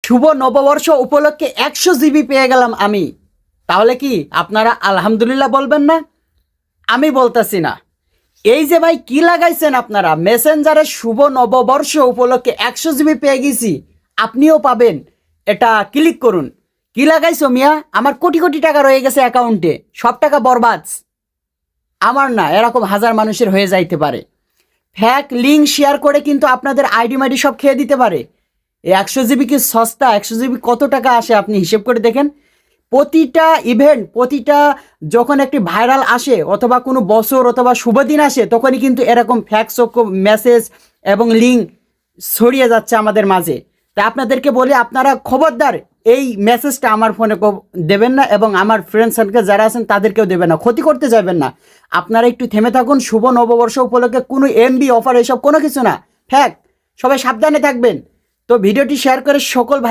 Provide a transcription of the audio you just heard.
শুভ নববর্ষ উপলক্ষে 100 জিবি পেয়ে গেলাম আমি। তাহলে কি আপনারা আলহামদুলিল্লাহ বলবেন না? আমি বলতেছি না। এই যে ভাই কি লাগাইছেন আপনারা, মেসেঞ্জারে শুভ নববর্ষ উপলক্ষে 100 জিবি পেয়ে গেছি, আপনিও পাবেন, এটা ক্লিক করুন। কি লাগাইছো মিয়া? আমার কোটি কোটি টাকা রয়ে গেছে অ্যাকাউন্টে, সব টাকা বরবাদ। আমার না, এরকম হাজার মানুষের হয়ে যাইতে পারে। ফ্যাক লিঙ্ক শেয়ার করে কিন্তু আপনাদের আইডি মাইডি সব খেয়ে দিতে পারে। এই 100 জিবি কি সস্তা? 100 জিবি কত টাকা আসে আপনি হিসেব করে দেখেন। প্রতিটা ইভেন্ট, প্রতিটা যখন একটি ভাইরাল আসে অথবা কোনো বছর অথবা শুভ দিন আসে, তখনই কিন্তু এরকম ফ্যাক্স মেসেজ এবং লিঙ্ক ছড়িয়ে যাচ্ছে আমাদের মাঝে। তা আপনাদেরকে বলি, আপনারা খবরদার এই মেসেজটা আমার ফোনে দেবেন না এবং আমার ফ্রেন্ড সার্কেল যারা আছেন তাদেরকেও দেবেন না, ক্ষতি করতে যাবেন না। আপনারা একটু থেমে থাকুন। শুভ নববর্ষ উপলক্ষে কোনো এমবি অফার এসব কোনো কিছু না, ফ্যাক। সবাই সাবধানে থাকবেন। তো ভিডিওটি শেয়ার করে সকল ভাই